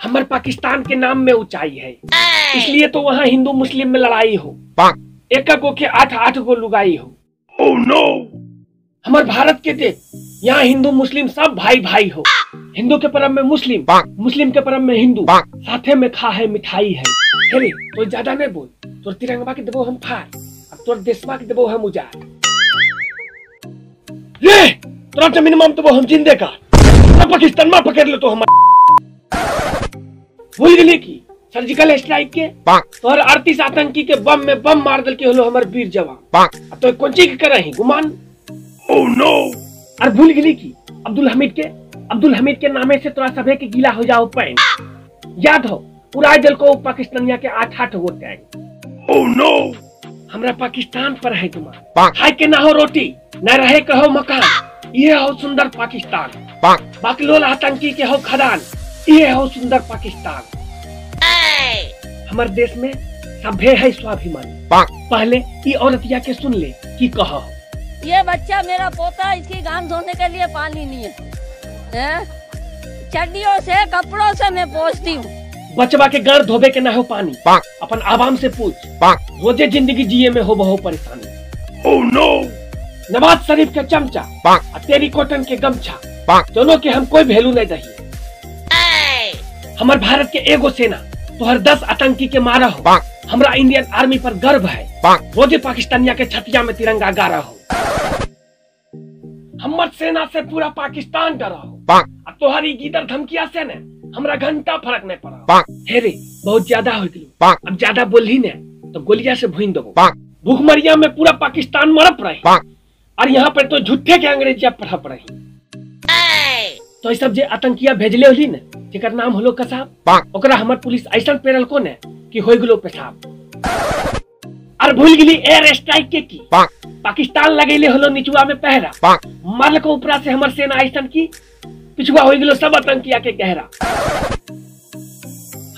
हमारे पाकिस्तान के नाम में ऊंचाई है, इसलिए तो वहाँ हिंदू मुस्लिम में लड़ाई हो, एक गो के 8-8 गो लुगाई हो। Oh no! हमारे भारत के देख, यहाँ हिंदू मुस्लिम सब भाई भाई हो। हिंदू के परम में मुस्लिम, मुस्लिम के परम में हिंदू, साथे में खा है मिठाई है। हेरे तो ज्यादा नहीं बोल, तोर तिरंगा के देबो हम फाड़, अब तोर देशवा के देबो हम उजाड़। ये तोरा तो मिनिमम देबो हम जिंदे का, पाकिस्तान में पकड़ लो तो हम भूल गए की सर्जिकल स्ट्राइक के तोहर 38 आतंकी के बम में बम मार दल के होलो हमार वीर जवान। अब तो कौन चीज करे ही गुमान। Oh no! और भूल गई की अब्दुल हमीद के नामे से तोरा सभे के गीला हो जाओ पैन। याद हो उड़ाई दल को पाकिस्तानिया के 8-8 गो टैंक। Oh no! हमरा पाकिस्तान पर है गुमान, खाए के ना हो रोटी न रहे के हो मकान, ये हो सुंदर पाकिस्तान। बाकलोल आतंकी के हो खदान, ये हो सुंदर पाकिस्तान। हमारे देश में सभ्य है स्वाभिमान। पहले ये औरतिया के सुन ले की कहो। ये बच्चा मेरा पोता, इसकी गान धोने के लिए पानी नहीं है, चड्डियों से कपड़ों से मैं पोंछती हूँ। बचवा के गार धोबे के ना हो पानी, अपन आवाम से पूछ, रोजे जिंदगी जिये में हो बहुत परेशानी। Oh no! नवाज शरीफ के चमचा और तेरी कॉटन के गमछा, दोनों के हम कोई वैल्यू नहीं दही। हमारे भारत के एगो सेना तो हर 10 आतंकी के मारा हो। हमरा इंडियन आर्मी पर गर्व है, रोजे पाकिस्तानिया के छतिया में तिरंगा गारा हो। हमार सेना से पूरा पाकिस्तान डरा हो, अब तोहरी गीदर धमकिया से न हमरा घंटा फर्क नहीं पड़ा। हेरे बहुत ज्यादा हो गई, अब ज्यादा बोली न तो गोलिया से भून दो। भूखमरिया में पूरा पाकिस्तान मरप रही और यहाँ पर तो झूठे के अंग्रेजिया पढ़प रही। तो सब जे आतंकिया भेजले होली न जेकर नाम होलो कसाब, ओकरा हमर पुलिस ऐसा पेरल को न कि हो गलो पेशाब। और भूल गई एयर स्ट्राइक के की पाकिस्तान लगेले होलो निचुआ में पहरा, मारल को ऊपरा से हमर सेना ऐसा की पिछुआ हो गलो सब आतंकिया के गहरा।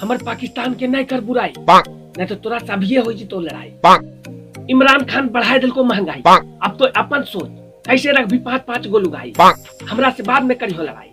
हमर पाकिस्तान के नहीं कर बुराई, नहीं तो तोरा सभिये हो जी तो लड़ाई। इमरान खान बढ़ाए दिल को महंगाई, अब तो अपन सोच कैसे रख भी 5-5 गो लुगाई, हमरा से बाद में करी हो लड़ाई।